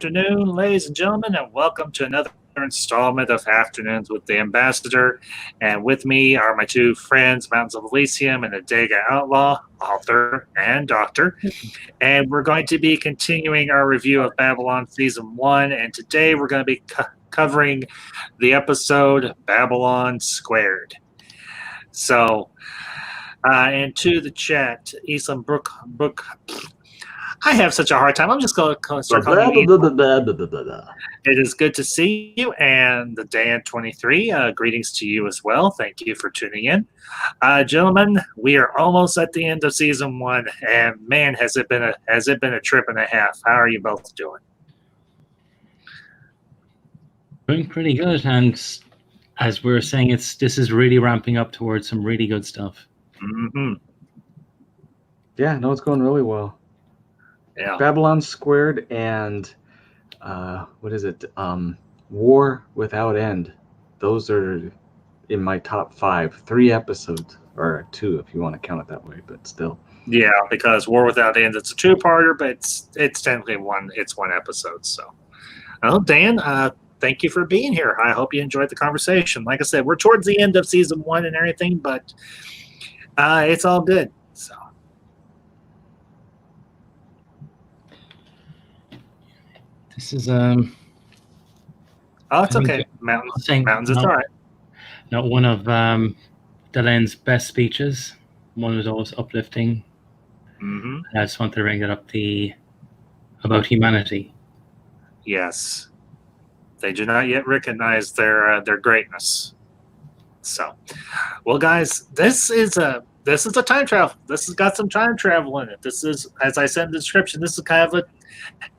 afternoon, ladies and gentlemen, and welcome to another installment of Afternoons with the Ambassador. And with me are my two friends, Mountains of Elysium and the Dega Outlaw, author and doctor. And we're going to be continuing our review of Babylon Season 1. And today we're going to be covering the episode Babylon Squared. So, and to the chat, Islam Brook. I have such a hard time. I'm just going to start calling you. It is good to see you. And the Dan23, greetings to you as well. Thank you for tuning in. Gentlemen, we are almost at the end of Season 1. And man, has it been a trip and a half. How are you both doing? Doing pretty good. And as we were saying, this is really ramping up towards some really good stuff. Mm-hmm. Yeah, no, it's going really well. Yeah. Babylon Squared and what is it? War Without End. Those are in my top 5. 3 episodes, or 2 if you want to count it that way, but still. Yeah, because War Without End, it's a 2-parter, but it's technically one episode. So, well, Dan, thank you for being here. I hope you enjoyed the conversation. Like I said, we're towards the end of Season 1 and everything, but it's all good. So. This is Oh, it's okay. Mountains, it's all right. Not one of Delen's best speeches. One of those uplifting. Mm-hmm. I just wanted to bring it up about humanity. Yes, they do not yet recognize their greatness. So, well, guys, this is a time travel. This has got some time travel in it. This is, as I said in the description, this is kind of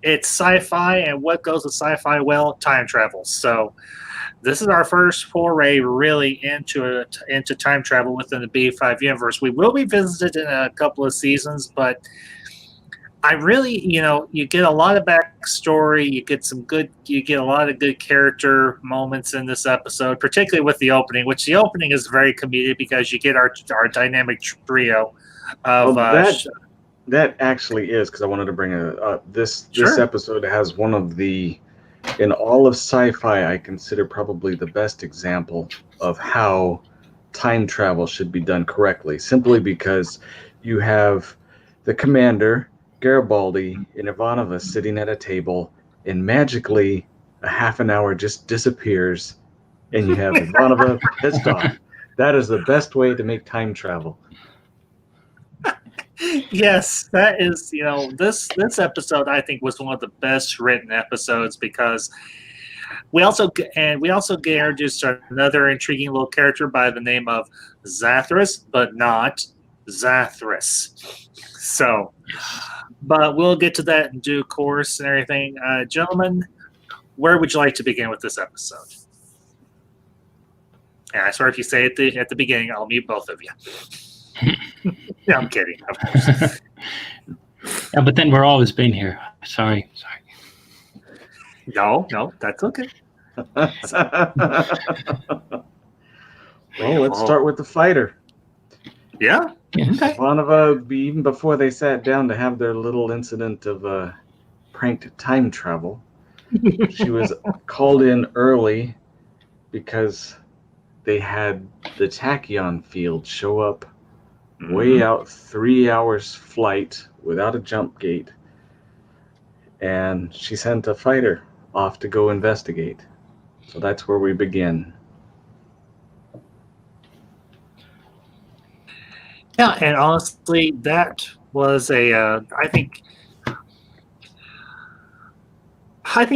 it's sci-fi, and what goes with sci-fi? Well, time travel. So this is our first foray really into time travel within the B5 universe. We will be visited in a couple of seasons, but I really, you get a lot of backstory. You get a lot of good character moments in this episode, particularly with the opening, which the opening is very comedic because you get our dynamic trio of that actually is, because I wanted to bring this episode has one of the, in all of sci-fi, I consider probably the best example of how time travel should be done correctly, simply because you have the commander, Garibaldi, and Ivanova sitting at a table, and magically a half an hour just disappears, and you have Ivanova pissed off. That is the best way to make time travel. Yes, that is, this episode I think was one of the best written episodes because we also get introduced to another intriguing little character by the name of Zathras, but not Zathras. So, but we'll get to that in due course and everything. Gentlemen, where would you like to begin with this episode? And I swear if you say it at the beginning, I'll mute both of you. Yeah, I'm kidding. Of course. Yeah, but then we're always been here. Sorry. No, that's okay. Well, let's start with the fighter. Yeah. Okay. Ivanova, even before they sat down to have their little incident of pranked time travel, she was called in early because they had the tachyon field show up way out, 3 hours flight without a jump gate, and she sent a fighter off to go investigate. So that's where we begin. Yeah, and honestly, that was I think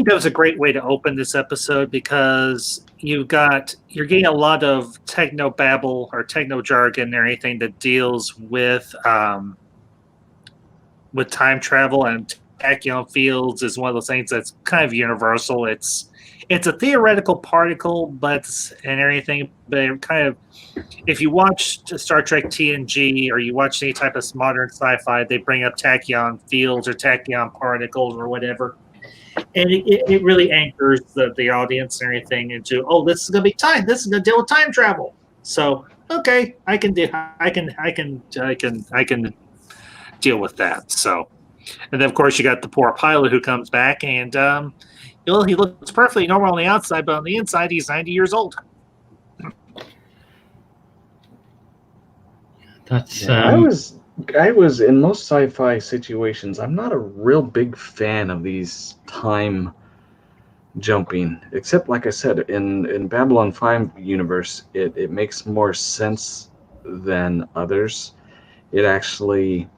that was a great way to open this episode because you're getting a lot of techno babble or techno jargon or anything that deals with time travel, and tachyon fields is one of those things that's kind of universal. It's a theoretical particle, but it kind of, if you watch Star Trek TNG or you watch any type of modern sci-fi, they bring up tachyon fields or tachyon particles or whatever. And it really anchors the audience and everything into, oh, this is gonna be time. This is gonna deal with time travel. So okay, I can deal with that. So And then, of course, you got the poor pilot who comes back, and he looks perfectly normal on the outside, but on the inside, he's 90 years old. That's I was in most sci-fi situations. I'm not a real big fan of these time jumping, except like I said, in Babylon 5 universe, it makes more sense than others. It actually,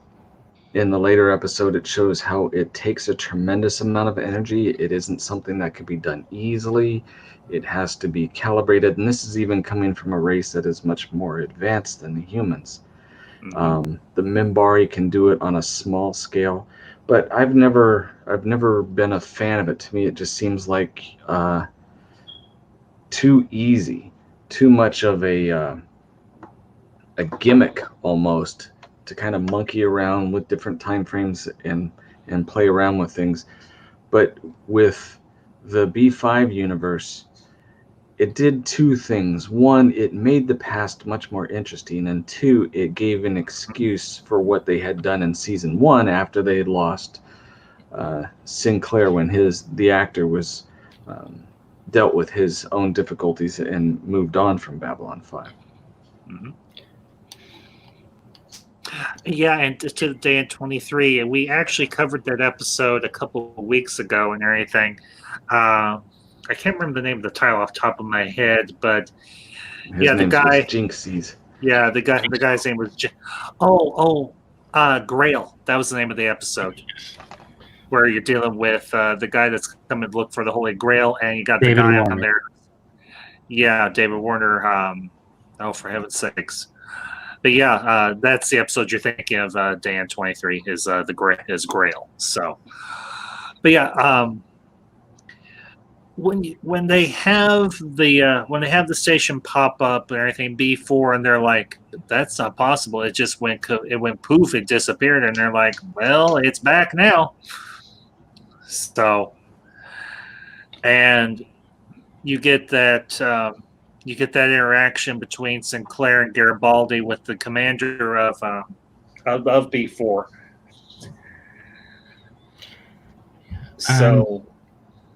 in the later episode, it shows how it takes a tremendous amount of energy. It isn't something that could be done easily. It has to be calibrated, and this is even coming from a race that is much more advanced than the humans. The Minbari can do it on a small scale, but I've never been a fan of it. To me, it just seems like too easy, too much of a gimmick almost to kind of monkey around with different time frames and play around with things. But with the B5 universe, it did two things. One, it made the past much more interesting, and two, it gave an excuse for what they had done in season 1 after they had lost Sinclair when the actor was dealt with his own difficulties and moved on from Babylon 5. Mm-hmm. Yeah, and to the day in 23, we actually covered that episode a couple of weeks ago and everything. I can't remember the name of the title off the top of my head, but His name was Jinxies. Yeah, the guy's name was Grail. That was the name of the episode, where you're dealing with the guy that's coming to look for the Holy Grail, and you got David the guy Warner. on there. Yeah, David Warner. Oh, for heaven's sakes! But yeah, that's the episode you're thinking of. Dan 23 is Grail. So, but yeah, when they have the station pop up and everything B4, and they're like, that's not possible. It just went poof, it disappeared, and they're like, well, it's back now. So, and you get that interaction between Sinclair and Garibaldi with the commander of B4. So,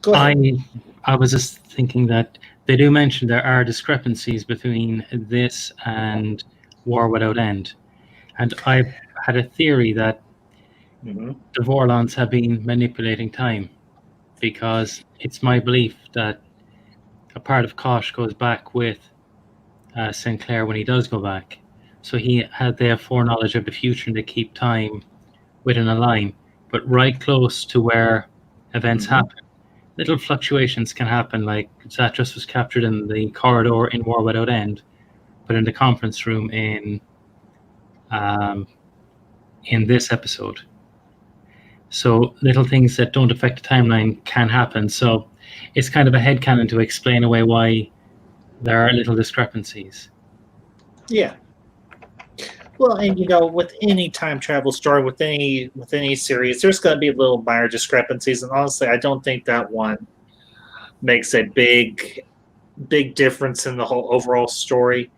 go ahead. I was just thinking that they do mention there are discrepancies between this and War Without End, and I've had a theory that the Vorlons have been manipulating time, because it's my belief that a part of Kosh goes back with Sinclair when he does go back. So they have foreknowledge of the future, and they keep time within a line. But right close to where events happen, little fluctuations can happen, like Zatras was captured in the corridor in War Without End, but in the conference room in this episode. So little things that don't affect the timeline can happen. So it's kind of a headcanon to explain away why there are little discrepancies. Yeah. Well, and with any time travel story, with any series, there's going to be little minor discrepancies, and honestly, I don't think that one makes a big difference in the whole overall story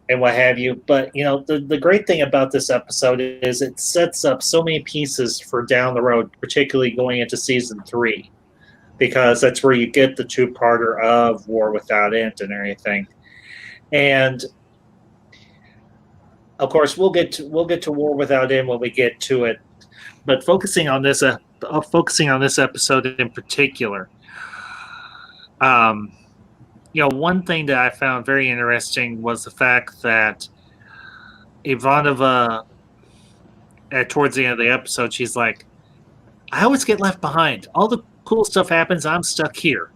and what have you. But the great thing about this episode is it sets up so many pieces for down the road, particularly going into season 3, because that's where you get the 2-parter of War Without End and everything. And of course, we'll get to War Without End when we get to it. But focusing on this episode in particular, one thing that I found very interesting was the fact that Ivanova, towards the end of the episode, she's like, I always get left behind. All the cool stuff happens, I'm stuck here.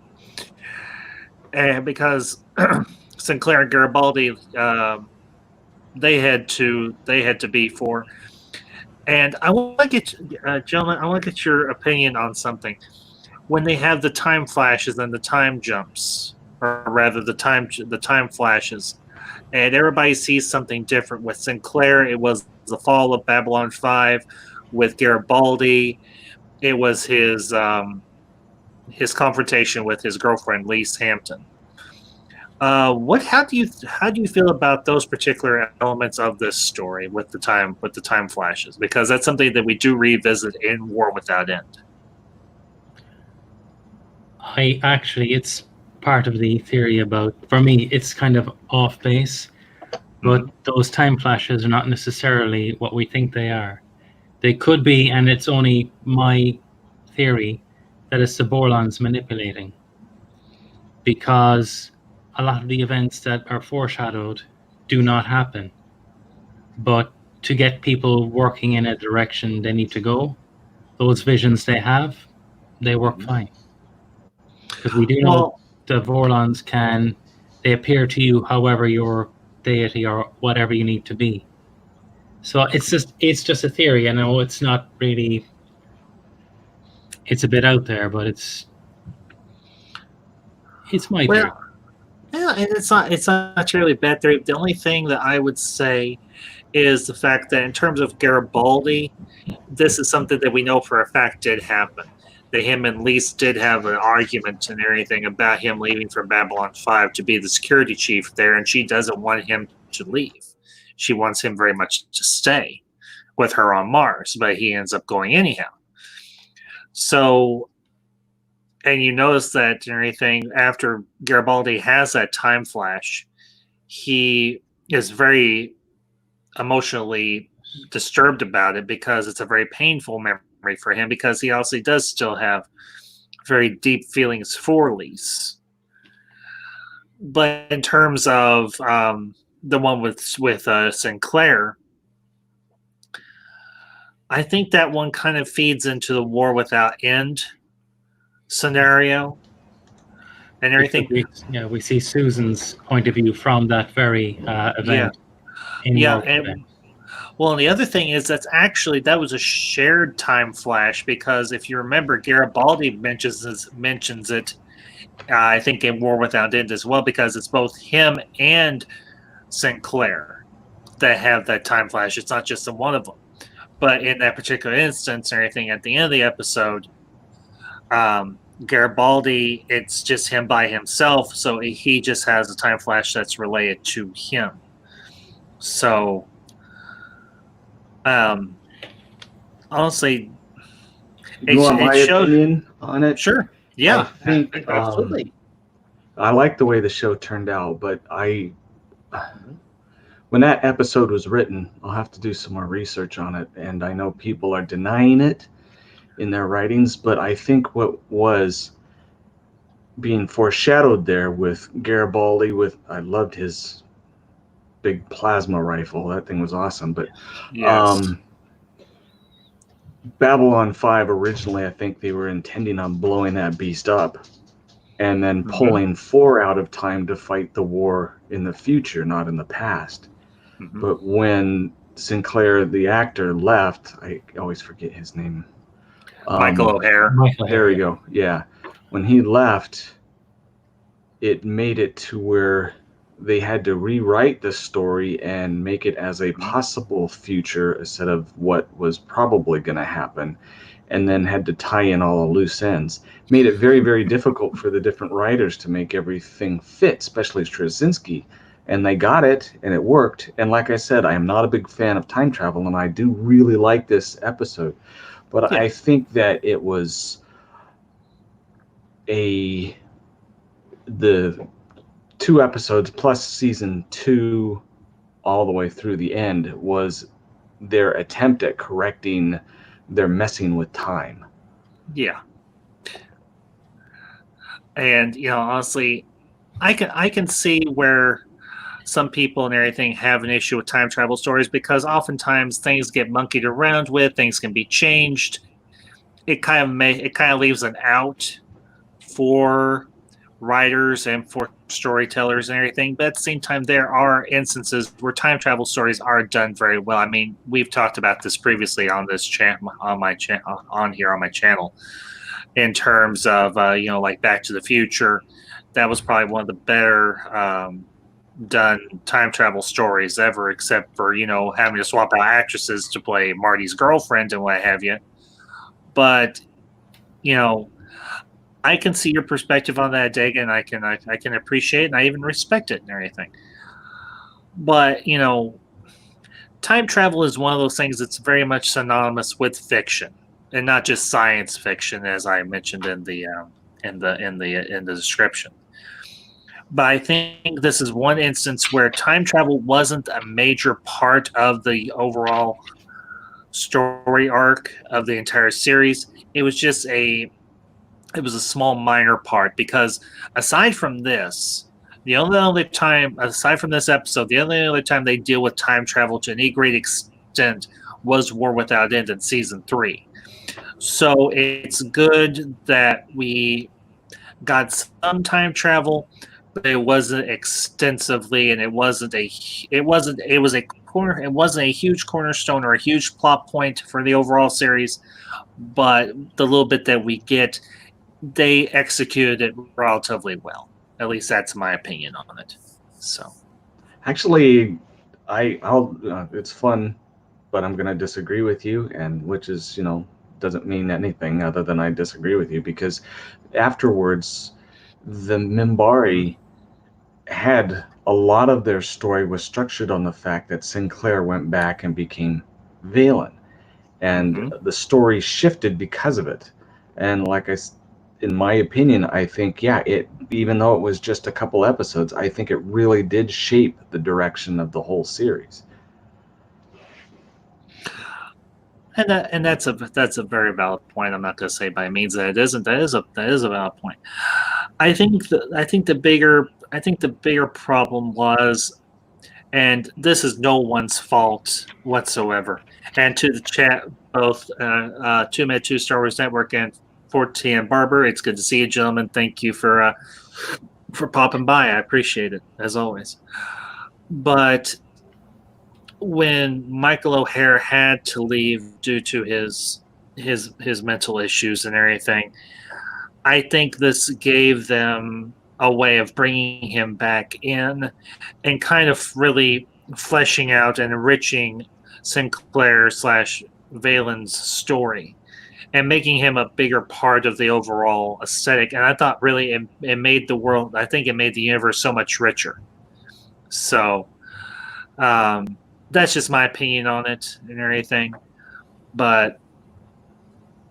And because Sinclair and Garibaldi, they had to B4. And I want to get, gentlemen, I want to get your opinion on something. When they have the time flashes and the time jumps, or rather the time flashes, and everybody sees something different. With Sinclair, it was the fall of Babylon 5. With Garibaldi, it was his confrontation with his girlfriend, Lise Hampton. How do you feel about those particular elements of this story with the time flashes? Because that's something that we do revisit in War Without End. It's part of the theory about, for me, it's kind of off base, but those time flashes are not necessarily what we think they are. They could be, and it's only my theory, that it's the Borlons manipulating, because a lot of the events that are foreshadowed do not happen. But to get people working in a direction they need to go, those visions they have, they work fine. Because we do know the Vorlons they appear to you however your deity or whatever you need to be. So it's just a theory. I know it's not really, it's a bit out there, but it's my theory. Yeah, and it's not really a bad theory. The only thing that I would say is the fact that in terms of Garibaldi, this is something that we know for a fact did happen. That him and Lise did have an argument and everything about him leaving for Babylon 5 to be the security chief there, and she doesn't want him to leave. She wants him very much to stay with her on Mars, but he ends up going anyhow. So, and you notice that and everything, after Garibaldi has that time flash, he is very emotionally disturbed about it because it's a very painful memory for him, because he also does still have very deep feelings for Lise. But in terms of the one with Sinclair, I think that one kind of feeds into the War Without End scenario and everything. We see Susan's point of view from that very event. Well, and the other thing is that was a shared time flash, because if you remember, Garibaldi mentions it, I think, in War Without End as well, because it's both him and Sinclair that have that time flash. It's not just the one of them. But in that particular instance and everything, at the end of the episode, Garibaldi, it's just him by himself, so he just has a time flash that's related to him. So honestly, you want my opinion on it? Sure. Yeah, I think absolutely. I like the way the show turned out, but when that episode was written, I'll have to do some more research on it, and I know people are denying it in their writings, but I think what was being foreshadowed there with Garibaldi, I loved his big plasma rifle. That thing was awesome. But yes. Babylon 5, originally, I think they were intending on blowing that beast up and then pulling 4 out of time to fight the war in the future, not in the past. But when Sinclair, the actor, left, I always forget his name. Michael O'Hare. There we go. Yeah. When he left, it made it to where they had to rewrite the story and make it as a possible future instead of what was probably going to happen, and then had to tie in all the loose ends. Made it very, very difficult for the different writers to make everything fit, especially Straczynski. And they got it, and it worked. And like I said, I am not a big fan of time travel, and I do really like this episode. But I think that it was the 2 episodes plus season 2 all the way through the end was their attempt at correcting their messing with time. Yeah. And honestly, I can see where some people and everything have an issue with time travel stories, because oftentimes things get monkeyed around with, things can be changed. It kind of leaves an out for writers and for storytellers and everything. But at the same time, there are instances where time travel stories are done very well. I mean, we've talked about this previously on this channel, on my channel, in terms of like Back to the Future. That was probably one of the better done time travel stories ever, except for having to swap out actresses to play Marty's girlfriend and what have you. But I can see your perspective on that, Daga, and I can appreciate it, and I even respect it and everything. But time travel is one of those things that's very much synonymous with fiction, and not just science fiction, as I mentioned in the description. But I think this is one instance where time travel wasn't a major part of the overall story arc of the entire series. It was just a small minor part, because aside from this, the only other time, aside from this episode, the only other time they deal with time travel to any great extent was War Without End in season 3. So it's good that we got some time travel, but it wasn't extensively, and it wasn't a huge cornerstone or a huge plot point for the overall series. But the little bit that we get, they executed it relatively well. At least that's my opinion on it. So, Actually, I'll it's fun, but I'm gonna disagree with you, and which is doesn't mean anything other than I disagree with you, because afterwards, the Mimbari had a lot of their story was structured on the fact that Sinclair went back and became Valen, and the story shifted because of it. And in my opinion, I think even though it was just a couple episodes, I think it really did shape the direction of the whole series. and that's a very valid point. I'm not going to say by means that it isn't. That is a valid point. I think the bigger problem was, and this is no one's fault whatsoever. And to the chat, both Two Med Two Star Wars Network and 14 Barber, it's good to see you, gentlemen. Thank you for popping by. I appreciate it as always. But when Michael O'Hare had to leave due to his mental issues and everything, I think this gave them a way of bringing him back in and kind of really fleshing out and enriching Sinclair / Valen's story and making him a bigger part of the overall aesthetic. And I thought really it made the world, I think it made the universe so much richer. So that's just my opinion on it and everything. But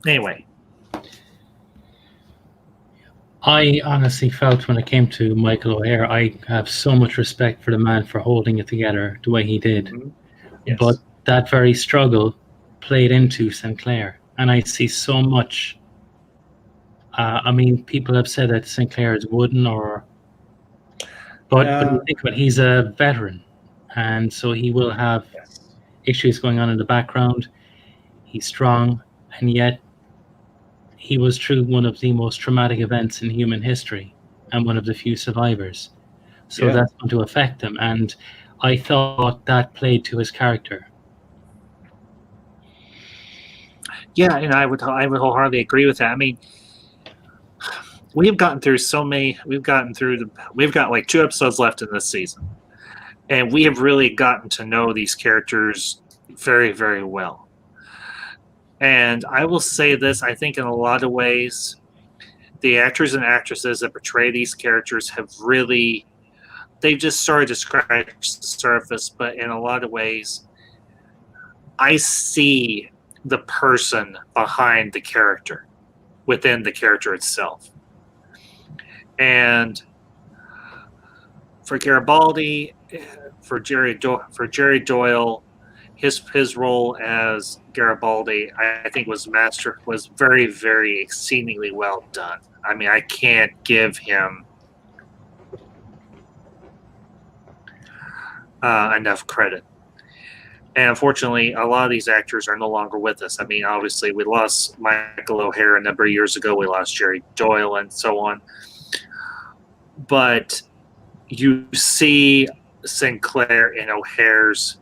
anyway. I honestly felt when it came to Michael O'Hare, I have so much respect for the man for holding it together the way he did. Mm-hmm. Yes. But that very struggle played into Sinclair. And I see so much. I mean, people have said that Sinclair is wooden, but you think about it, he's a veteran, and so he will have issues going on in the background. He's strong, and yet he was through one of the most traumatic events in human history and one of the few survivors. So that's going to affect him, and I thought that played to his character. Yeah, and I would wholeheartedly agree with that. I mean, we've gotten through so many. We've got like 2 episodes left in this season, and we have really gotten to know these characters very, very well. And I will say this: I think in a lot of ways, the actors and actresses that portray these characters they've just started to scratch the surface. But in a lot of ways, I see the person behind the character within the character itself. And for Garibaldi, for Jerry Doyle, his role as Garibaldi, I think was very, very exceedingly well done. I mean, I can't give him enough credit. And unfortunately, a lot of these actors are no longer with us. I mean, obviously, we lost Michael O'Hare a number of years ago. We lost Jerry Doyle and so on. But you see Sinclair in O'Hare's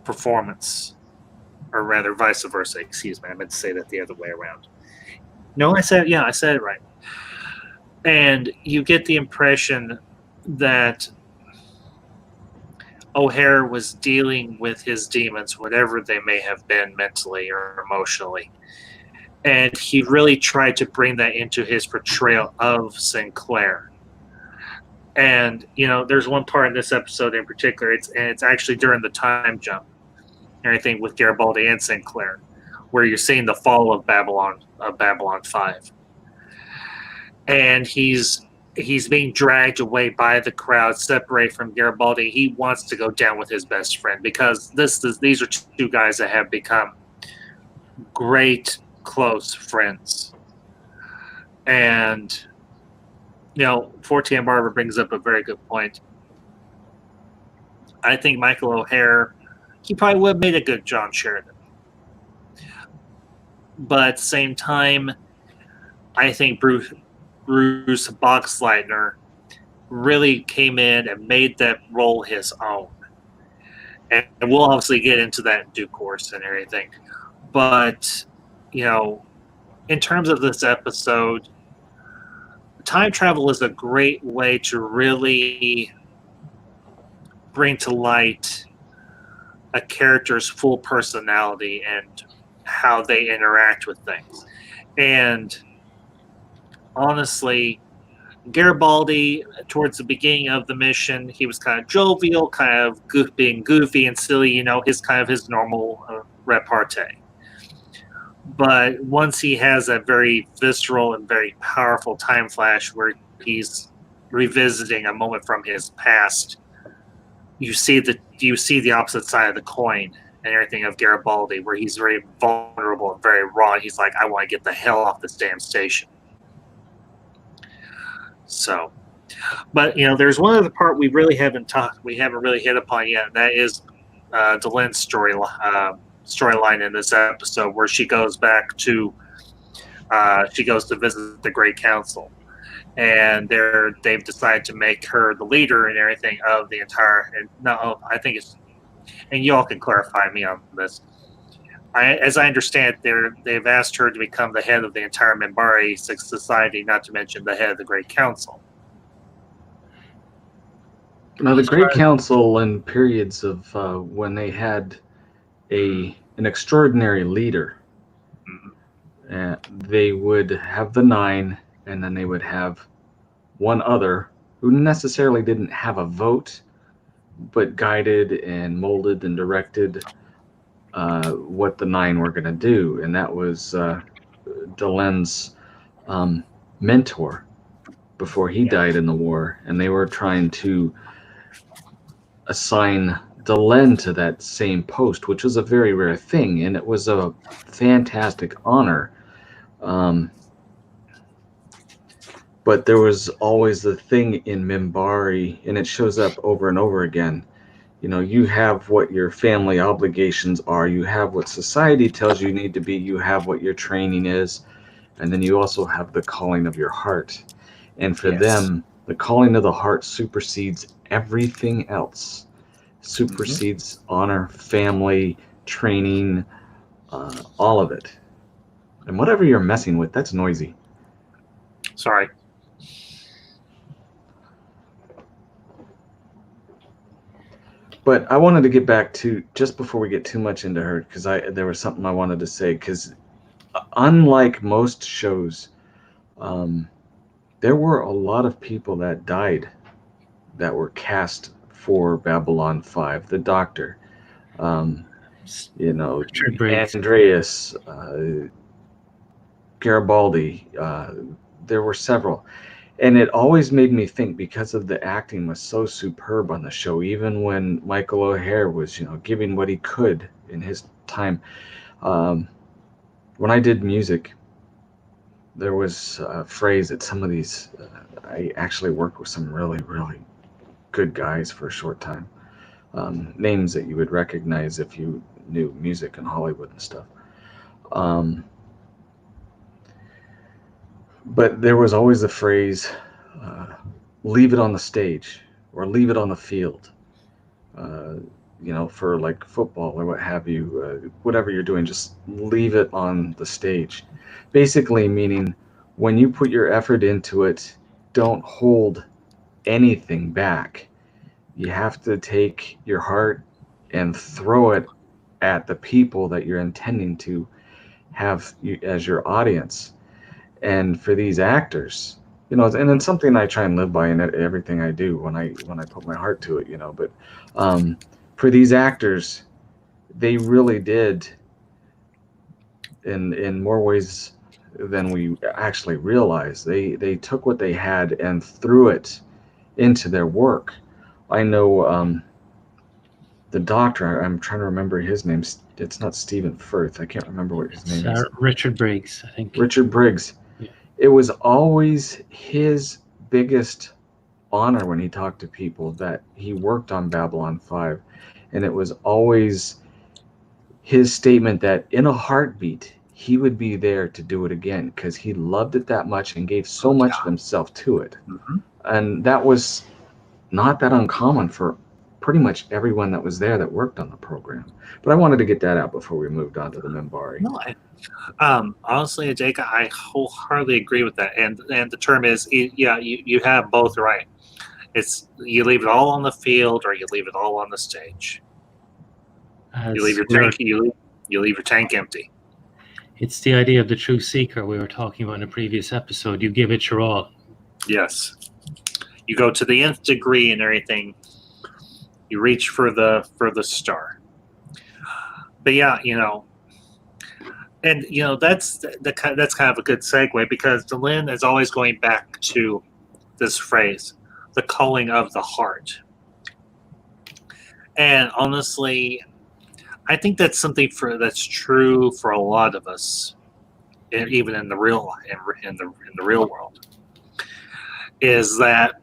performance, or rather vice versa. Excuse me, I meant to say that the other way around. No, I said it right. And you get the impression that O'Hare was dealing with his demons, whatever they may have been mentally or emotionally. And he really tried to bring that into his portrayal of Sinclair. And there's one part in this episode in particular. It's actually during the time jump, and everything with Garibaldi and Sinclair, where you're seeing the fall of Babylon 5, and he's being dragged away by the crowd, separated from Garibaldi. He wants to go down with his best friend because these are two guys that have become great close friends. And 14 Barber brings up a very good point. I think Michael O'Hare, he probably would have made a good John Sheridan. But at the same time, I think Bruce Boxleitner really came in and made that role his own. And we'll obviously get into that in due course and everything. But, in terms of this episode, time travel is a great way to really bring to light a character's full personality and how they interact with things. And honestly, Garibaldi, towards the beginning of the mission, he was kind of jovial, kind of being goofy and silly, his normal repartee. But once he has that very visceral and very powerful time flash where he's revisiting a moment from his past, you see the opposite side of the coin and everything of Garibaldi, where he's very vulnerable and very raw. He's like, I want to get the hell off this damn station. So, but there's one other part we haven't really hit upon yet, and that is Delenn's storyline in this episode, where she goes back to visit the Great Council, and they've decided to make her the leader and everything of the entire. And no, I think it's, and you all can clarify me on this. As I understand, they've asked her to become the head of the entire Minbari Society, not to mention the head of the Great Council. Now, the Great Council, in periods of when they had an extraordinary leader, they would have the 9, and then they would have one other who necessarily didn't have a vote, but guided and molded and directed what the 9 were going to do. And that was Delenn's mentor before he died in the war. And they were trying to assign Delenn to that same post, which was a very rare thing. And it was a fantastic honor. But there was always the thing in Minbari, and it shows up over and over again. You have what your family obligations are, you have what society tells you need to be, you have what your training is, and then you also have the calling of your heart. And for them, the calling of the heart supersedes everything else. Supersedes honor, family, training, all of it. And whatever you're messing with, that's noisy. Sorry. But I wanted to get back to, just before we get too much into her, because there was something I wanted to say, because unlike most shows, there were a lot of people that died that were cast for Babylon 5. The Doctor, Andreas, Garibaldi, there were several. And it always made me think, because of the acting was so superb on the show, even when Michael O'Hare was, giving what he could in his time. When I did music, there was a phrase that some of these, I actually worked with some really, really good guys for a short time. Names that you would recognize if you knew music in Hollywood and stuff. But there was always the phrase, leave it on the stage or leave it on the field, for like football or what have you, whatever you're doing, just leave it on the stage. Basically meaning, when you put your effort into it, don't hold anything back. You have to take your heart and throw it at the people that you're intending to, have you as your audience. And for these actors, and it's something I try and live by in everything I do when I put my heart to it, but for these actors, they really did in more ways than we actually realize. They took what they had and threw it into their work. I know the doctor. I'm trying to remember his name. It's not Stephen Firth. I can't remember what his name is. Richard Briggs, I think. Richard Briggs. Yeah. It was always his biggest honor when he talked to people that he worked on Babylon 5, and it was always his statement that in a heartbeat he would be there to do it again because he loved it that much and gave so much of himself to it. Mm-hmm. And that was not that uncommon for pretty much everyone that was there that worked on the program. But I wanted to get that out before we moved on to the Minbari. No, honestly, Jake, I wholeheartedly agree with that. And the term is, you have both right. It's you leave it all on the field or you leave it all on the stage. You leave your tank. You leave your tank empty. It's the idea of the true seeker we were talking about in a previous episode. You give it your all. Yes. You go to the nth degree and everything. You reach for the star. But yeah, and that's kind of a good segue because Delenn is always going back to this phrase, the calling of the heart. And honestly, I think that's something that's true for a lot of us, even in the real in the real world, is that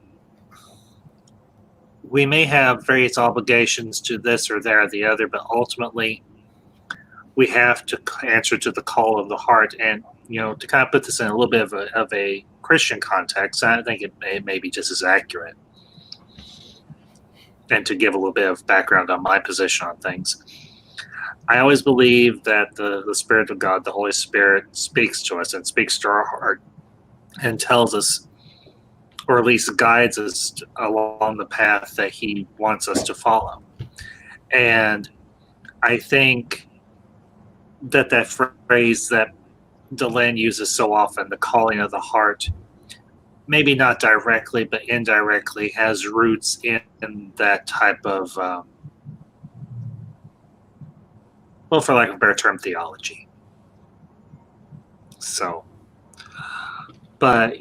we may have various obligations to this or that or the other, but ultimately we have to answer to the call of the heart. And to kind of put this in a little bit of a Christian context, I think it may be just as accurate. And to give a little bit of background on my position on things, I always believe that the Spirit of God, the Holy Spirit, speaks to us and speaks to our heart and tells us, or at least guides us along the path that He wants us to follow. And I think that phrase that Delenn uses so often, the calling of the heart, maybe not directly, but indirectly has roots in that type of, well, for lack of a better term, theology. So, but,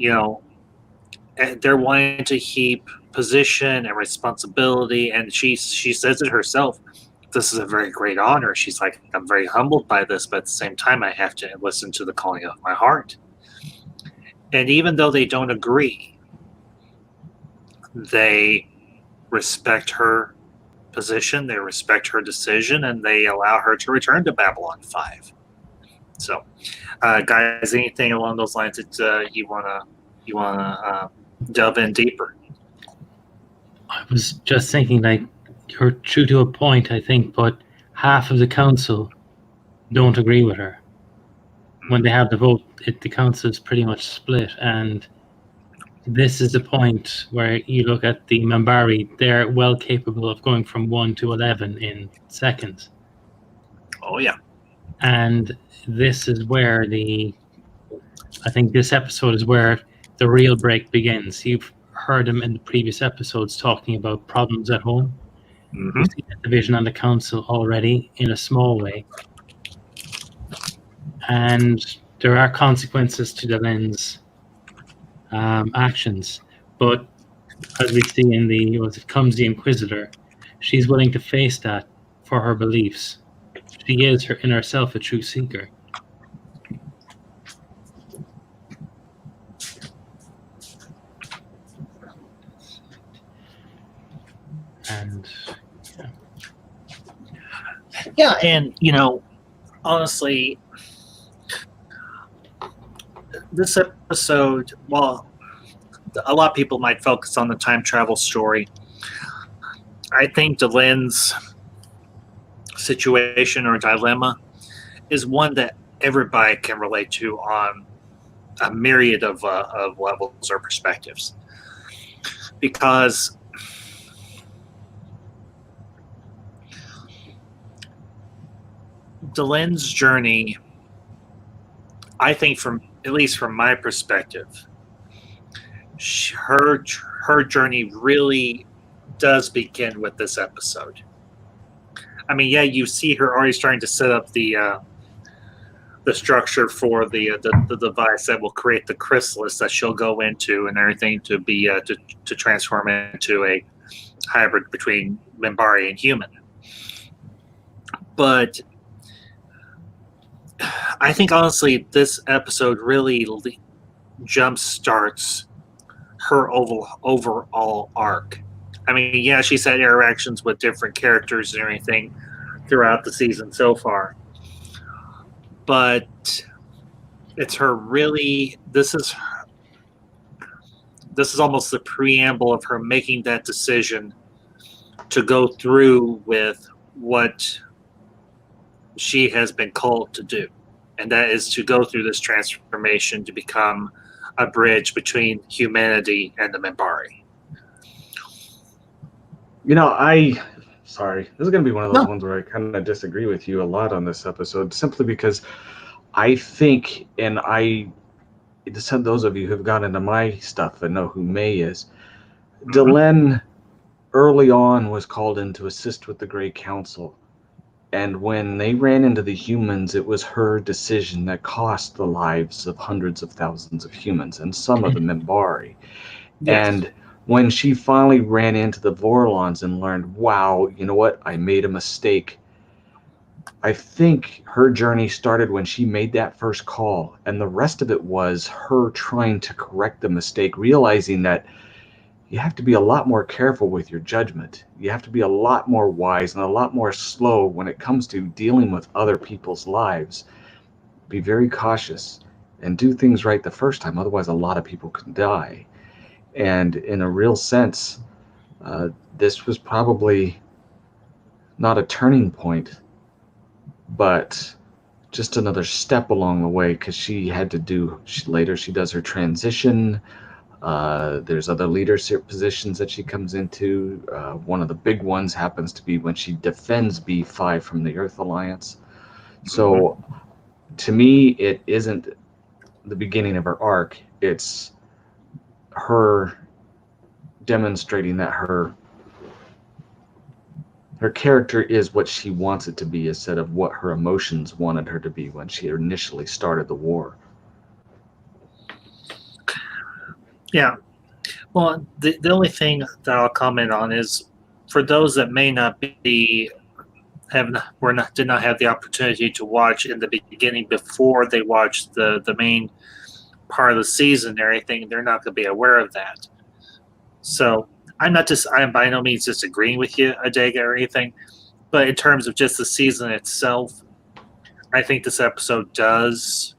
they're wanting to heap position and responsibility, and she says it herself. This is a very great honor. She's like, I'm very humbled by this, but at the same time, I have to listen to the calling of my heart. And even though they don't agree, they respect her position, they respect her decision, and they allow her to return to Babylon 5. So, guys, anything along those lines that you wanna delve in deeper? I was just thinking, like, you're true to a point, I think, but half of the council don't agree with her. When they have the vote, the council is pretty much split, and this is the point where you look at the Minbari, they're well capable of going from 1 to 11 in seconds. Oh, yeah. And this is where I think this episode is where the real break begins. You've heard him in the previous episodes talking about problems at home. Mm-hmm. We've seen that division on the council already in a small way. And there are consequences to Delenn's actions. But as we see in it comes the Inquisitor, she's willing to face that for her beliefs. She is in herself a true seeker. And yeah, and honestly, this episode, well, a lot of people might focus on the time travel story. I think Delenn's situation or dilemma is one that everybody can relate to on a myriad of levels or perspectives, because Delenn's journey I think, at least from my perspective, her journey really does begin with this episode. I mean, yeah, you see her already starting to set up the structure for the device that will create the chrysalis that she'll go into and everything to be to transform into a hybrid between Minbari and human. But I think honestly, this episode really jump starts her overall arc. I mean, yeah, she's had interactions with different characters and everything throughout the season so far, but it's her really. This is almost the preamble of her making that decision to go through with what she has been called to do, and that is to go through this transformation to become a bridge between humanity and the Minbari. Sorry, this is going to be one of those ones where I kind of disagree with you a lot on this episode, simply because I think, and those of you who've gone into my stuff and know who May is, Delenn early on was called in to assist with the Grey Council. And when they ran into the humans, it was her decision that cost the lives of hundreds of thousands of humans and some of the Minbari. Yes. And when she finally ran into the Vorlons and learned, wow, you know what, I made a mistake, I think her journey started when she made that first call. And the rest of it was her trying to correct the mistake, realizing that you have to be a lot more careful with your judgment. You have to be a lot more wise and a lot more slow when it comes to dealing with other people's lives. Be very cautious and do things right the first time. Otherwise, a lot of people can die. And in a real sense, this was probably not a turning point, but just another step along the way, because she had to do, later she does her transition. There's other leadership positions that she comes into. One of the big ones happens to be when she defends B5 from the Earth Alliance. So to me, it isn't the beginning of her arc. It's her demonstrating that her character is what she wants it to be instead of what her emotions wanted her to be when she initially started the war. Yeah. Well, the only thing that I'll comment on is for those that may not be did not have the opportunity to watch in the beginning before they watched the main part of the season and everything, they're not going to be aware of that. So I'm by no means disagreeing with you, Adega, or anything, but in terms of just the season itself, I think this episode does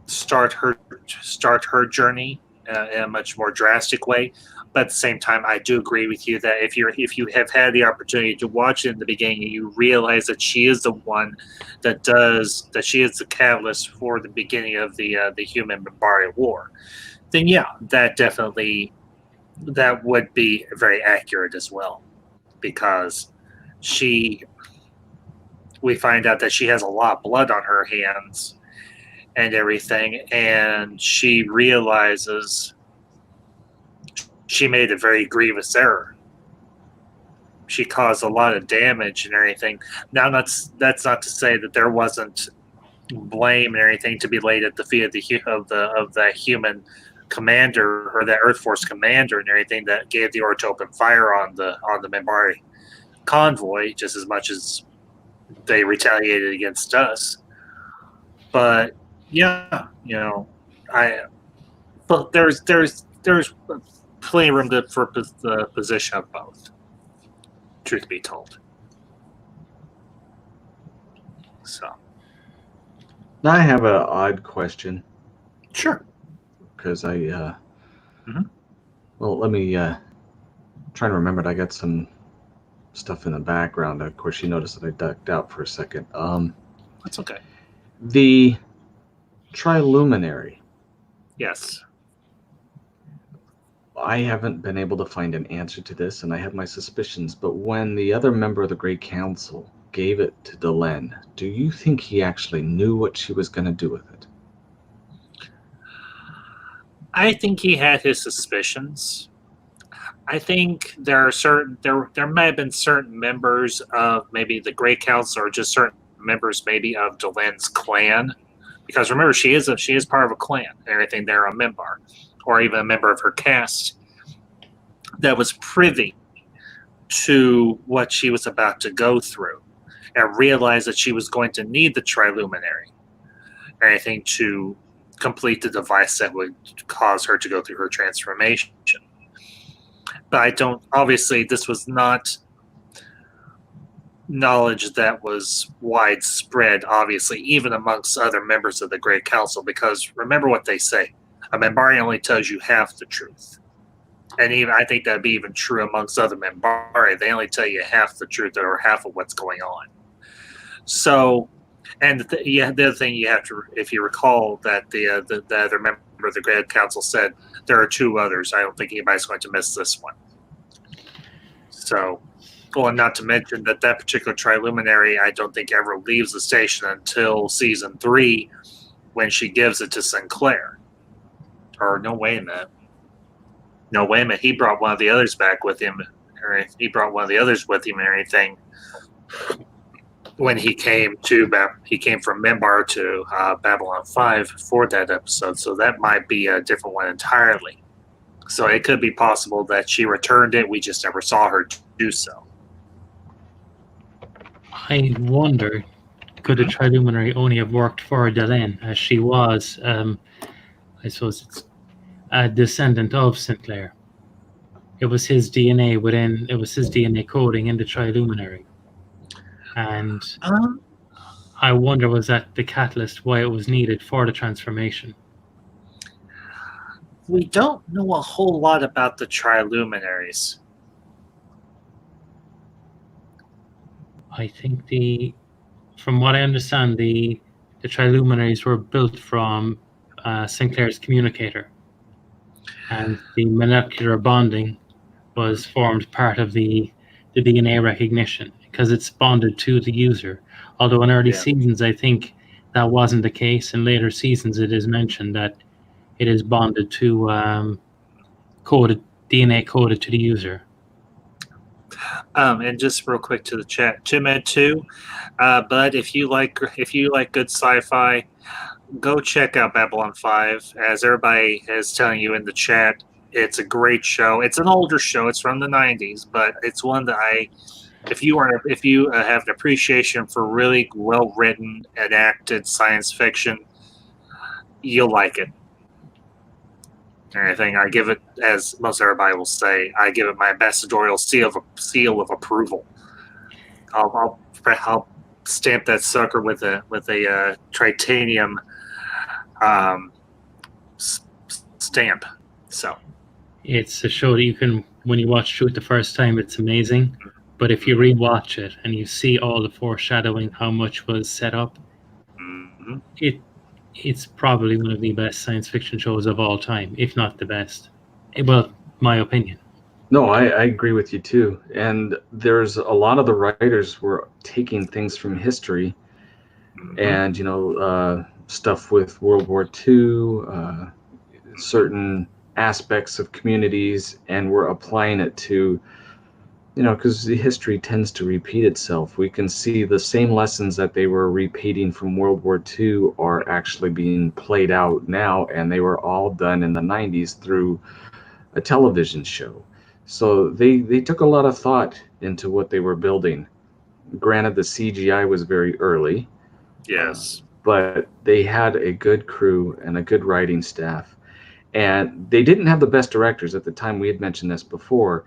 start her journey in a much more drastic way. But at the same time, I do agree with you that if you have had the opportunity to watch it in the beginning, you realize that she is the one that she is the catalyst for the beginning of the human Minbari war. Then yeah, that would be very accurate as well, because we find out that she has a lot of blood on her hands and everything, and she realizes she made a very grievous error. She caused a lot of damage and everything. Now that's not to say that there wasn't blame and everything to be laid at the feet of the human commander or the Earth Force commander and everything that gave the order to open fire on the Minbari convoy just as much as they retaliated against us. But yeah, but there's plenty of room for the position of both, truth be told. So now I have an odd question. Sure. Because well, let me try and remember it. I got some stuff in the background. Of course, you noticed that I ducked out for a second. That's okay. The Triluminary. Yes. I haven't been able to find an answer to this, and I have my suspicions, but when the other member of the Great Council gave it to Delenn, do you think he actually knew what she was going to do with it? I think he had his suspicions. I think there may have been certain members of maybe the Grey Council or just certain members maybe of Delenn's clan, because remember she is part of a clan and everything. They're a member, or even a member of her caste that was privy to what she was about to go through and realized that she was going to need the Triluminary or anything to complete the device that would cause her to go through her transformation. But obviously this was not knowledge that was widespread, obviously, even amongst other members of the Great Council, because remember what they say, a Membari only tells you half the truth. And even I think that'd be even true amongst other Membari. They only tell you half the truth or half of what's going on. So, and the other thing you have to, if you recall, that the other member of the Grand Council said there are two others. I don't think anybody's going to miss this one. So, well, and not to mention that particular Triluminary, I don't think ever leaves the station until season 3, when she gives it to Sinclair. Or no, wait a minute. No, wait a minute. He brought one of the others back with him. Or he brought one of the others with him and everything. When he came from Membar to Babylon 5 for that episode. So that might be a different one entirely. So it could be possible that she returned it. We just never saw her do so. I wonder, could a Triluminary only have worked for Delenn, as she was, I suppose it's a descendant of Sinclair. It was his DNA coding in the Triluminary. And I wonder, was that the catalyst why it was needed for the transformation? We don't know a whole lot about the Triluminaries. I think from what I understand, the Triluminaries were built from Sinclair's communicator, and the molecular bonding was formed part of the DNA recognition because it's bonded to the user. Although in early seasons, I think that wasn't the case. In later seasons, it is mentioned that it is bonded to DNA coded to the user. And just real quick to the chat, 2med2, Bud, if you like good sci-fi, go check out Babylon 5. As everybody is telling you in the chat, it's a great show. It's an older show. It's from the 90s, but it's one that if you have an appreciation for really well-written and acted science fiction, you'll like it. Anything, I give it, as most everybody will say, I give it my ambassadorial seal of approval. I'll stamp that sucker with a titanium stamp. So it's a show that you can, when you watch through it the first time, it's amazing. But if you rewatch it and you see all the foreshadowing, how much was set up, it's probably one of the best science fiction shows of all time, if not the best. Well, my opinion. No, I agree with you too. And there's a lot of the writers were taking things from history and, stuff with World War II, certain aspects of communities, and we're applying it to, because the history tends to repeat itself. We can see the same lessons that they were repeating from World War II are actually being played out now, and they were all done in the 90s through a television show. So they took a lot of thought into what they were building. Granted, the CGI was very early. Yes. But they had a good crew and a good writing staff. And they didn't have the best directors at the time. We had mentioned this before.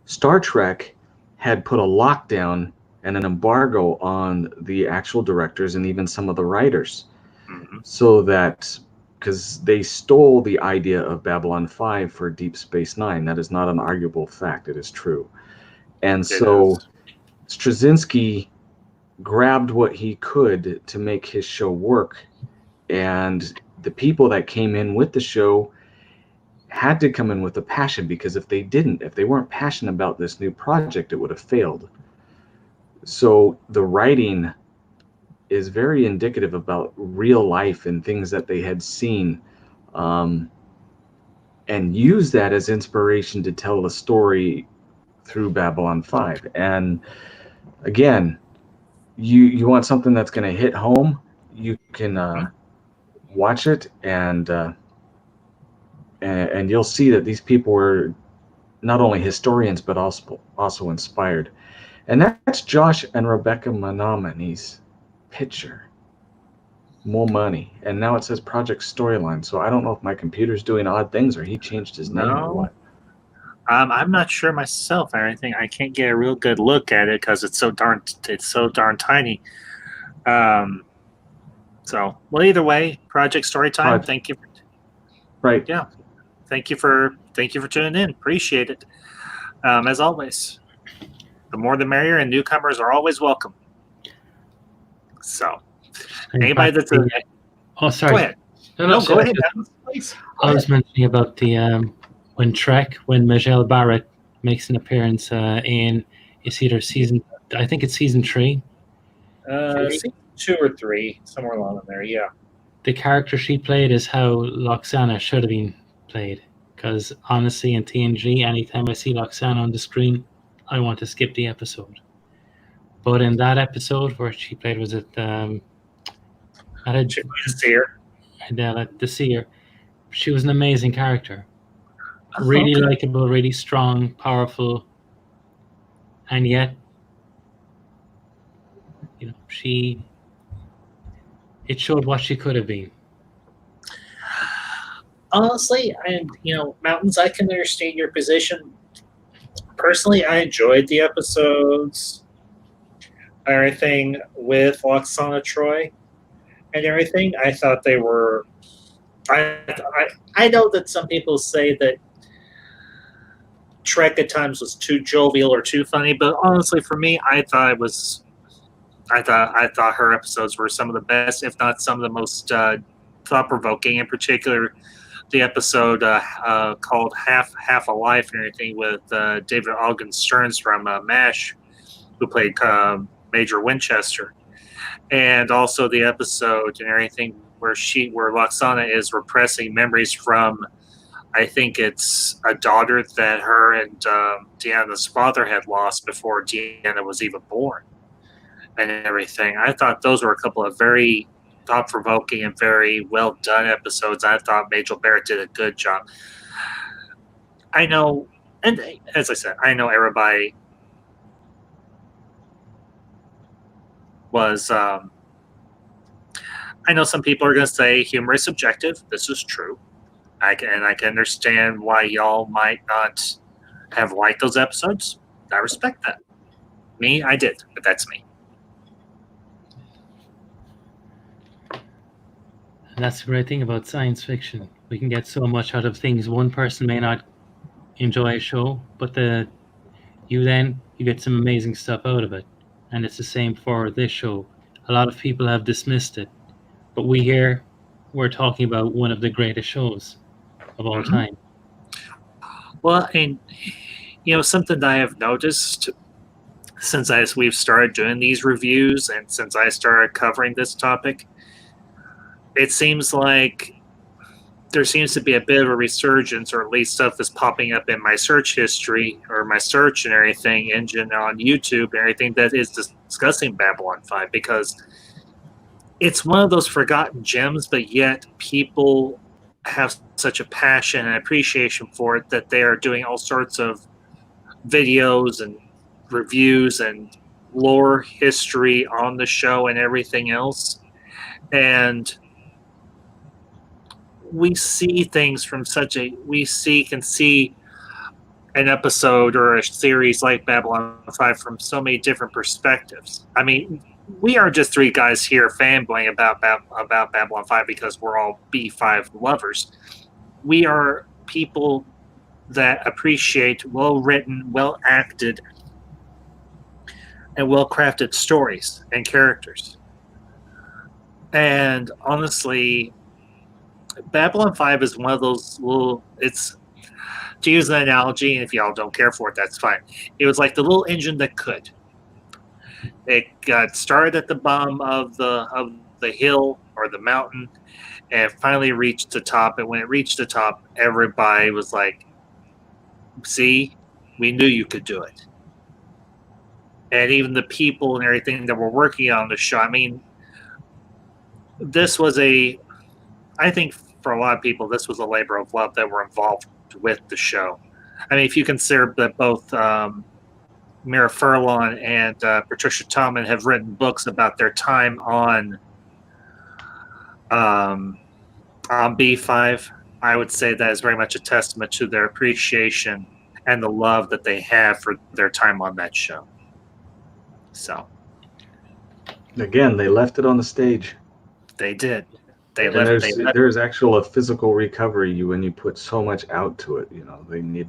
Star Trek had put a lockdown and an embargo on the actual directors and even some of the writers. So that, because they stole the idea of Babylon 5 for Deep Space Nine. That is not an arguable fact. It is true. And so Straczynski grabbed what he could to make his show work. And the people that came in with the show had to come in with a passion, because if they weren't passionate about this new project, it would have failed. So the writing is very indicative about real life and things that they had seen, and use that as inspiration to tell the story through Babylon 5. And again, you want something that's going to hit home, you can watch it, and you'll see that these people were not only historians but also inspired. And that's Josh and Rebecca Menominey's picture. More money. And now it says Project Storyline. So I don't know if my computer's doing odd things or he changed his name or what. I'm not sure myself or anything. I can't get a real good look at it because it's so darn tiny. So, well, either way, Project Storytime. Thank you. Right. Yeah. Thank you for tuning in. Appreciate it. As always, the more the merrier, and newcomers are always welcome. So, anybody that's oh, sorry. Go ahead. No, go ahead. Please. I was mentioning about the when Michelle Barrett makes an appearance in it's either season 3. Season 2 or 3, somewhere along in there. Yeah. The character she played is how Loxana should have been played. Because honestly, in TNG, anytime I see Loxana on the screen, I want to skip the episode. But in that episode where she played, was it the Seer? The Seer. She was an amazing character. Really likable, really strong, powerful, and yet, it showed what she could have been. Honestly, Mountains, I can understand your position. Personally, I enjoyed the episodes, everything with Loxana Troy, and everything. I thought they were. I know that some people say that Trek at times was too jovial or too funny, but honestly, for me, I thought her episodes were some of the best, if not some of the most thought-provoking. In particular, the episode called Half a Life and everything with David Ogden Stearns from MASH, who played Major Winchester, and also the episode and everything where Loxana is repressing memories from, I think it's a daughter that her and Deanna's father had lost before Deanna was even born, and everything. I thought those were a couple of very thought-provoking and very well-done episodes. I thought Majel Barrett did a good job. I know, and as I said, I know everybody was... I know some people are going to say humor is subjective. This is true. I can understand why y'all might not have liked those episodes. I respect that. Me, I did, but that's me. And that's the great thing about science fiction. We can get so much out of things. One person may not enjoy a show, but you get some amazing stuff out of it. And it's the same for this show. A lot of people have dismissed it, but we're talking about one of the greatest shows of all time. Well, and something that I have noticed since we've started doing these reviews and since I started covering this topic, it seems like there seems to be a bit of a resurgence, or at least stuff is popping up in my search history or my search and everything engine on YouTube and everything that is discussing Babylon 5, because it's one of those forgotten gems, but yet people have such a passion and appreciation for it that they are doing all sorts of videos and reviews and lore history on the show and everything else. And we see things from we can see an episode or a series like Babylon 5 from so many different perspectives. I mean, we are just three guys here fanboying about Babylon 5 because we're all B5 lovers. We are people that appreciate well-written, well-acted, and well-crafted stories and characters. And honestly, Babylon 5 is one of those little, it's, to use an analogy, and if y'all don't care for it, that's fine. It was like the little engine that could. It got started at the bottom of the hill or the mountain, and finally reached the top. And when it reached the top, everybody was like, "See, we knew you could do it." And even the people and everything that were working on the show. I mean, this was I think for a lot of people, this was a labor of love that were involved with the show. I mean, if you consider that both Mira Furlan and Patricia Tallman have written books about their time um, on B5, I would say that is very much a testament to their appreciation and the love that they have for their time on that show. So, again, they left it on the stage. They did. There's actual a physical recovery when you put so much out to it. You know, they need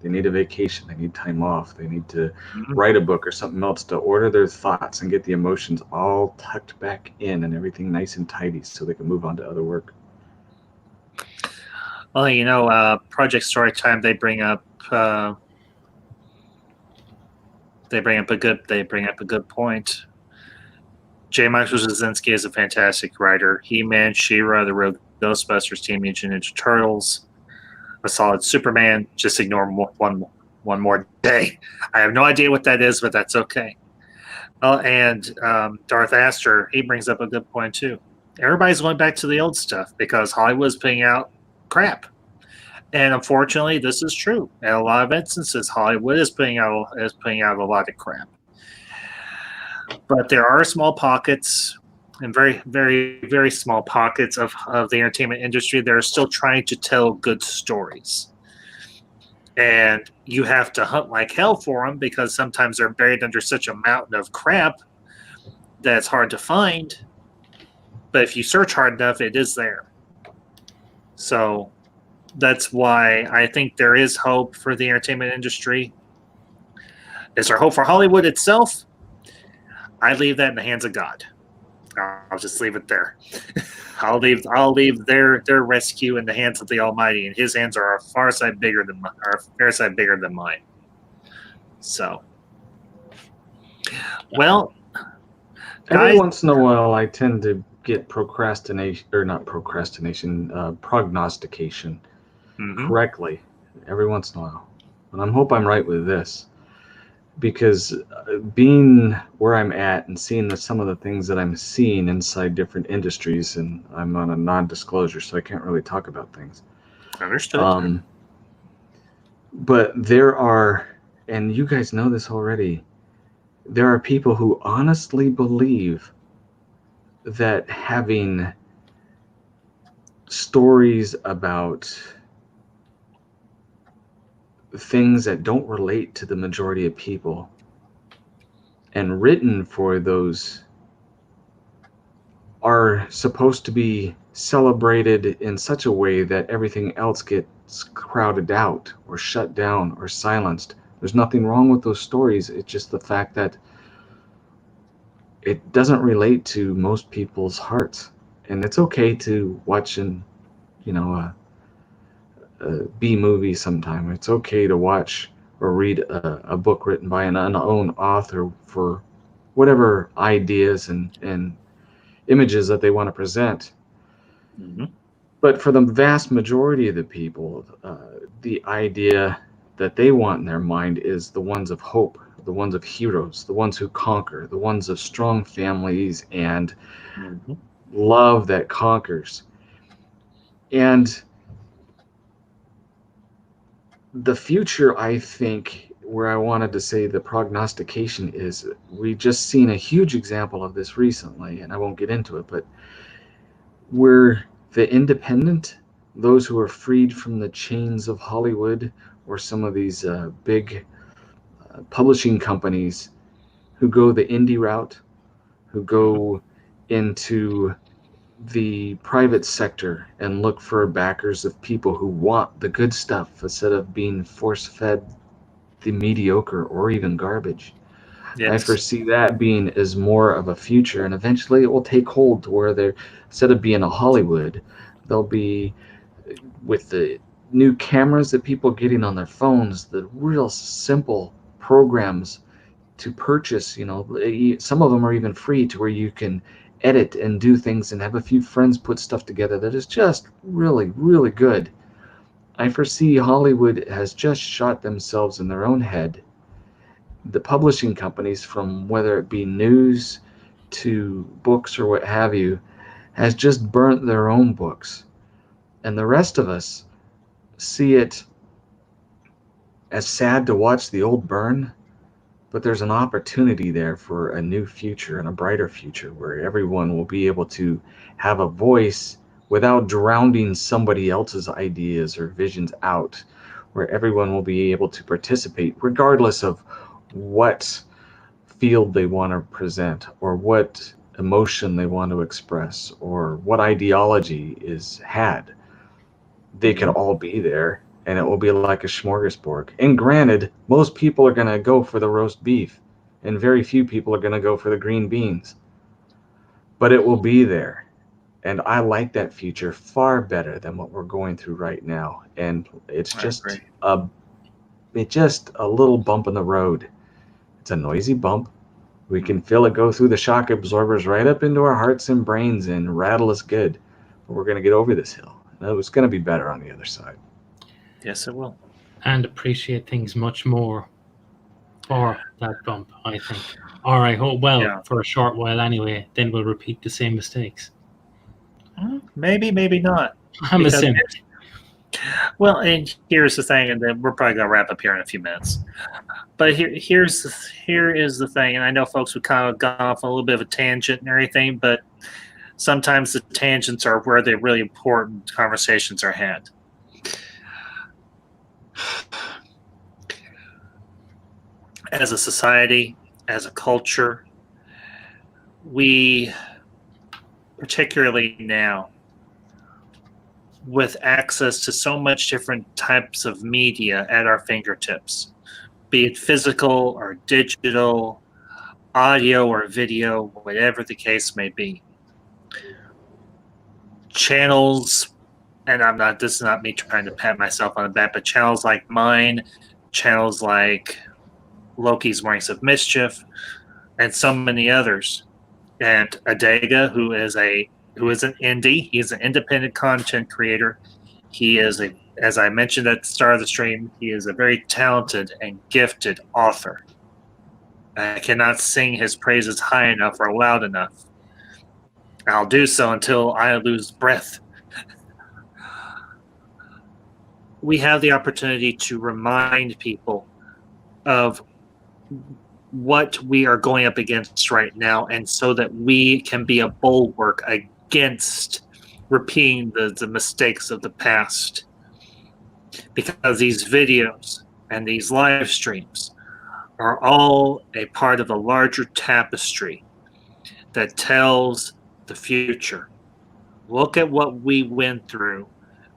a vacation, they need time off, they need to write a book or something else to order their thoughts and get the emotions all tucked back in and everything nice and tidy so they can move on to other work. Well, you know, Project Storytime, they bring up a good point. J. Michael Straczynski is a fantastic writer. He-Man, She-Ra, the Rogue Ghostbusters, Teenage Ninja Turtles, a solid Superman. Just ignore one more day. I have no idea what that is, but that's okay. And Darth Astor, he brings up a good point too. Everybody's going back to the old stuff because Hollywood's putting out crap. And unfortunately, this is true. In a lot of instances, Hollywood is putting out a lot of crap. But there are small pockets, and very, very, very small pockets of the entertainment industry that are still trying to tell good stories. And you have to hunt like hell for them because sometimes they're buried under such a mountain of crap that it's hard to find. But if you search hard enough, it is there. So that's why I think there is hope for the entertainment industry. Is there hope for Hollywood itself? I leave that in the hands of God. I'll just leave it there. I'll leave their rescue in the hands of the Almighty, and His hands are a fair side bigger than mine. So, well, every once in a while, I tend to get prognostication correctly. Every once in a while, and I hope I'm right with this. Because being where I'm at and seeing some of the things that I'm seeing inside different industries, and I'm on a non-disclosure, so I can't really talk about things. Understood. But there are, and you guys know this already, there are people who honestly believe that having stories about things that don't relate to the majority of people and written for those are supposed to be celebrated in such a way that everything else gets crowded out or shut down or silenced. There's nothing wrong with those stories. It's just the fact that it doesn't relate to most people's hearts. And it's okay to watch a B movie sometime. It's okay to watch or read a book written by an unknown author for whatever ideas and images that they want to present. Mm-hmm. But for the vast majority of the people, the idea that they want in their mind is the ones of hope, the ones of heroes, the ones who conquer, the ones of strong families and love that conquers. And the future, I think, where I wanted to say the prognostication is, we've just seen a huge example of this recently, and I won't get into it, but where the independent, those who are freed from the chains of Hollywood or some of these big publishing companies who go the indie route, who go into the private sector and look for backers of people who want the good stuff instead of being force-fed the mediocre or even garbage. Yes. I foresee that being as more of a future, and eventually it will take hold to where they're, instead of being a Hollywood, they'll be with the new cameras that people are getting on their phones, the real simple programs to purchase. Some of them are even free, to where you can edit and do things and have a few friends put stuff together that is just really, really good. I foresee Hollywood has just shot themselves in their own head. The publishing companies, from whether it be news to books or what have you, has just burnt their own books. And the rest of us see it as sad to watch the old burn, but there's an opportunity there for a new future and a brighter future where everyone will be able to have a voice without drowning somebody else's ideas or visions out, where everyone will be able to participate regardless of what field they want to present, or what emotion they want to express, or what ideology is had. They could all be there, and it will be like a smorgasbord. And granted, most people are going to go for the roast beef, and very few people are going to go for the green beans. But it will be there. And I like that future far better than what we're going through right now. And it's just a little bump in the road. It's a noisy bump. We can feel it go through the shock absorbers right up into our hearts and brains and rattle us good. But we're going to get over this hill. And it's going to be better on the other side. Yes, it will. And appreciate things much more for that bump, I think. Or I hope, for a short while anyway, then we'll repeat the same mistakes. Maybe, maybe not. I'm assuming. Well, and here's the thing, and then we're probably going to wrap up here in a few minutes. But here is the thing, and I know folks would kind of gone off a little bit of a tangent and everything, but sometimes the tangents are where the really important conversations are had. As a society, as a culture, we, particularly now, with access to so much different types of media at our fingertips, be it physical or digital, audio or video, whatever the case may be. Channels, and this is not me trying to pat myself on the back, but channels like mine, channels like Loki's Wings of Mischief, and so many others. And Adega, who is an indie, he's an independent content creator. He is as I mentioned at the start of the stream, he is a very talented and gifted author. I cannot sing his praises high enough or loud enough. I'll do so until I lose breath. We have the opportunity to remind people of what we are going up against right now, and so that we can be a bulwark against repeating the mistakes of the past. Because these videos and these live streams are all a part of a larger tapestry that tells the future. Look at what we went through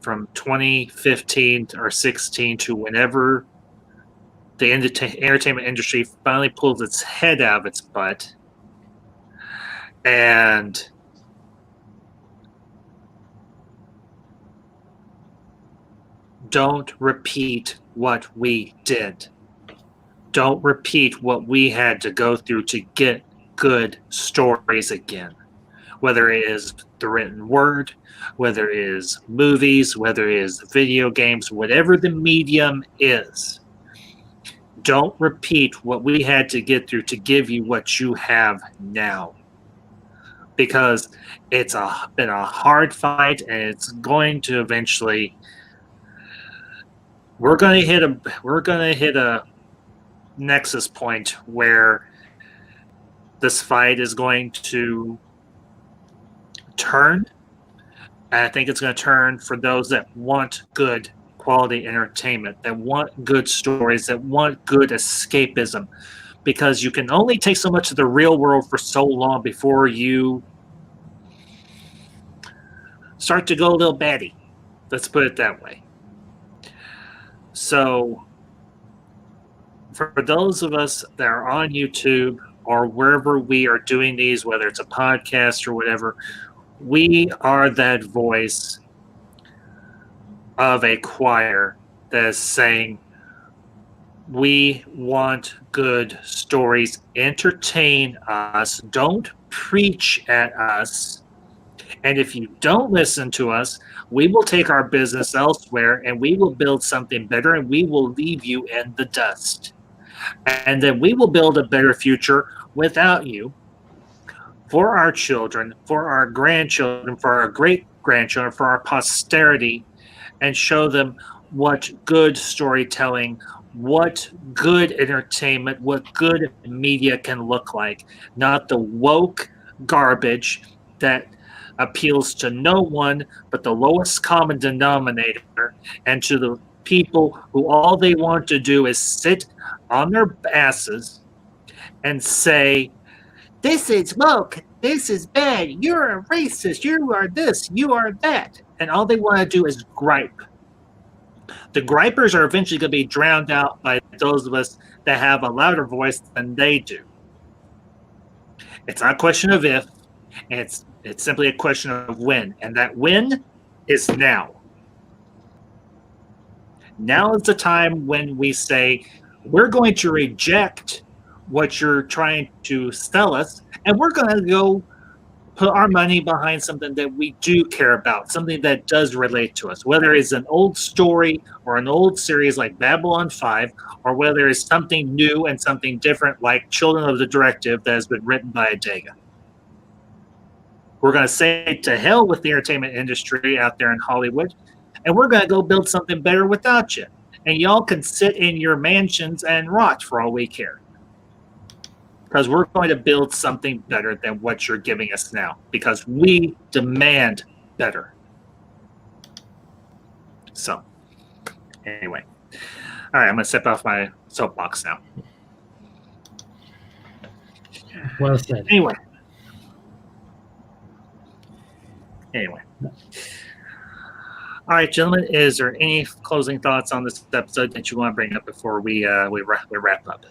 from 2015 or 16 to whenever the entertainment industry finally pulls its head out of its butt and don't repeat what we did. Don't repeat what we had to go through to get good stories again. Whether it is the written word, whether it is movies, whether it is video games, whatever the medium is. Don't repeat what we had to get through to give you what you have now. Because it's been a hard fight, and it's going to eventually. We're going to hit a nexus point where this fight is going to turn. And I think it's going to turn for those that want good quality entertainment, that want good stories, that want good escapism, because you can only take so much of the real world for so long before you start to go a little batty. Let's put it that way. So for those of us that are on YouTube or wherever we are doing these, whether it's a podcast or whatever, we are that voice of a choir that is saying, We want good stories. Entertain us. Don't preach at us. And if you don't listen to us, we will take our business elsewhere and we will build something better and we will leave you in the dust. And then we will build a better future without you for our children, for our grandchildren, for our great grandchildren, for our posterity, and show them what good storytelling, what good entertainment, what good media can look like, not the woke garbage that appeals to no one but the lowest common denominator, and to the people who all they want to do is sit on their asses and say, this is woke, this is bad, you're a racist, you are this, you are that. And all they want to do is gripe. The gripers are eventually going to be drowned out by those of us that have a louder voice than they do. It's not a question of if, and it's simply a question of when. And that when is now. Now is the time when we say, we're going to reject what you're trying to sell us, and we're going to go put our money behind something that we do care about, something that does relate to us, whether it's an old story or an old series like Babylon 5, or whether it's something new and something different like Children of the Directive that has been written by Adega. We're going to say to hell with the entertainment industry out there in Hollywood, and we're going to go build something better without you. And y'all can sit in your mansions and rot for all we care. Because we're going to build something better than what you're giving us now. Because we demand better. So, anyway. All right, I'm going to step off my soapbox now. Well said. Anyway. All right, gentlemen, is there any closing thoughts on this episode that you want to bring up before we wrap up?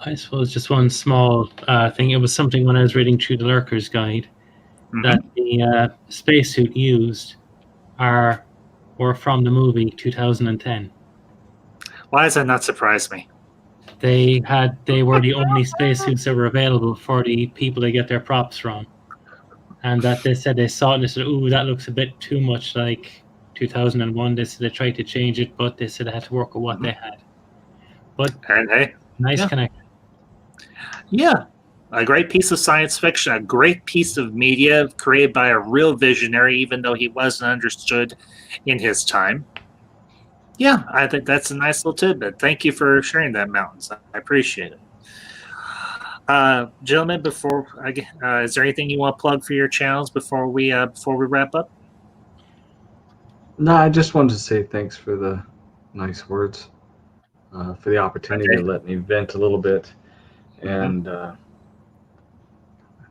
I suppose just one small thing. It was something when I was reading through the Lurker's Guide that the spacesuit used were from the movie 2010. Why does that not surprise me? They were the only spacesuits that were available for the people they get their props from, and that they said they saw it and they said, "Ooh, that looks a bit too much like 2001." They said they tried to change it, but they said they had to work with what they had. But and hey, nice connection. Yeah, a great piece of science fiction, a great piece of media created by a real visionary, even though he wasn't understood in his time. Yeah, I think that's a nice little tidbit. Thank you for sharing that, Mountains. I appreciate it. Gentlemen, before is there anything you want to plug for your channels before we wrap up? No, I just wanted to say thanks for the nice words, for the opportunity to let me vent a little bit. And I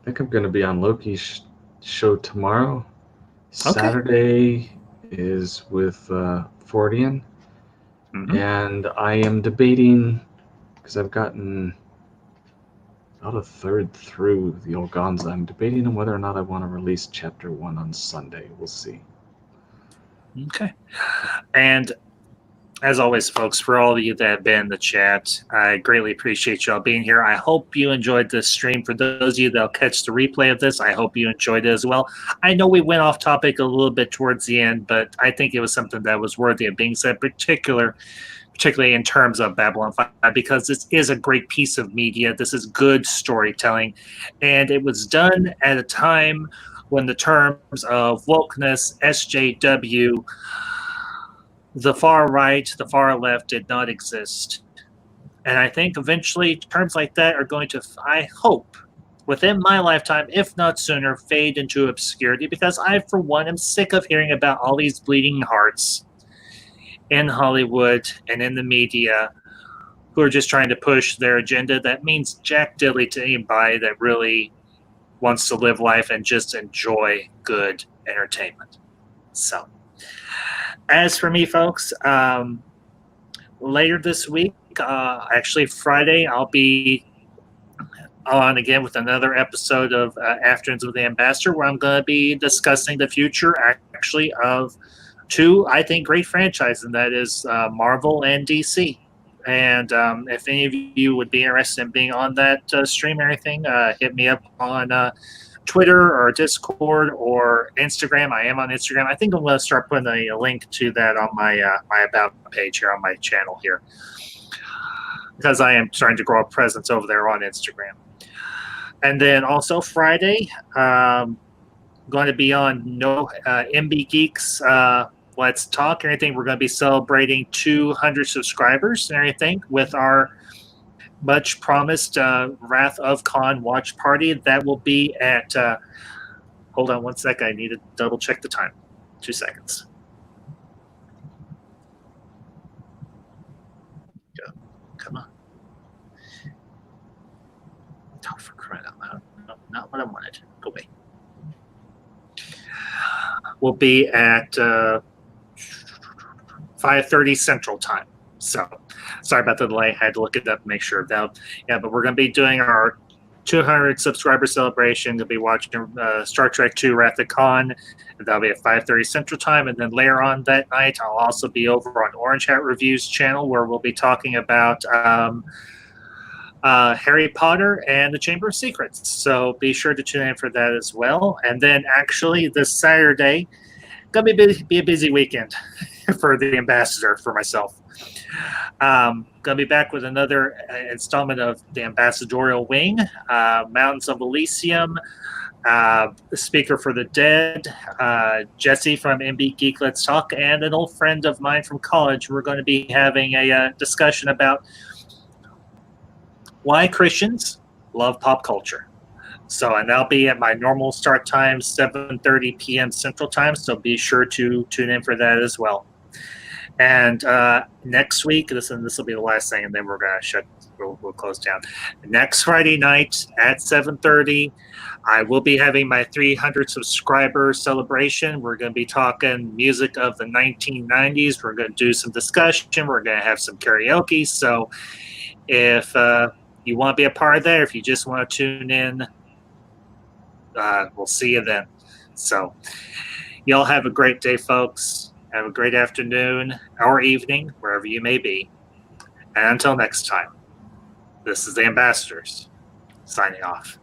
think I'm going to be on Loki's show tomorrow. Saturday is with Fordian. And I am debating, because I've gotten about a third through the Organza, I'm debating on whether or not I want to release Chapter 1 on Sunday. We'll see. Okay. And as always, folks, for all of you that have been in the chat, I greatly appreciate y'all being here. I hope you enjoyed this stream. For those of you that'll catch the replay of this, I hope you enjoyed it as well. I know we went off topic a little bit towards the end, but I think it was something that was worthy of being said, particularly in terms of Babylon 5, because this is a great piece of media. This is good storytelling, and it was done at a time when the terms of wokeness, SJW, the far right, the far left did not exist. And I think eventually terms like that are going to, I hope, within my lifetime, if not sooner, fade into obscurity, because I, for one, am sick of hearing about all these bleeding hearts in Hollywood and in the media who are just trying to push their agenda that means jack diddly to anybody that really wants to live life and just enjoy good entertainment. So, as for me, folks, later this week, actually Friday, I'll be on again with another episode of Afternoons with the Ambassador, where I'm going to be discussing the future, actually, of two, I think, great franchises, and that is Marvel and DC. And if any of you would be interested in being on that stream or anything, hit me up on Twitter or Discord or Instagram. I am on Instagram. I think I'm going to start putting a link to that on my my about page here on my channel here, because I am trying to grow a presence over there on Instagram. And then also Friday, going to be on MB Geeks Let's Talk and everything. We're going to be celebrating 200 subscribers and everything with our much promised Wrath of Khan watch party. That will be at hold on one sec, I need to double check the time. 2 seconds. Go. Come on. Oh, for crying out loud. No, not what I wanted. Go away. Will be at 5:30 Central Time. So sorry about the delay. I had to look it up and make sure of that. Yeah, but we're going to be doing our 200 subscriber celebration. We'll be watching Star Trek II Wrath of Khan. That'll be at 5:30 Central Time. And then later on that night, I'll also be over on Orange Hat Reviews channel, where we'll be talking about Harry Potter and the Chamber of Secrets. So be sure to tune in for that as well. And then actually this Saturday, gonna be a busy weekend for the Ambassador, for myself. Gonna be back with another installment of the Ambassadorial Wing, Mountains of Elysium, Speaker for the Dead, Jesse from MB Geek Let's Talk, and an old friend of mine from college. We're going to be having a discussion about why Christians love pop culture. So, and that'll be at my normal start time, 7:30 p.m. Central Time. So be sure to tune in for that as well. And next week, this will be the last thing, and then we're gonna we'll close down. Next Friday night at 7:30, I will be having my 300 subscriber celebration. We're going to be talking music of the 1990s. We're going to do some discussion. We're going to have some karaoke. So if you want to be a part of that, if you just want to tune in, we'll see you then. So y'all have a great day, folks. Have a great afternoon or evening, wherever you may be. And until next time, this is the Ambassadors signing off.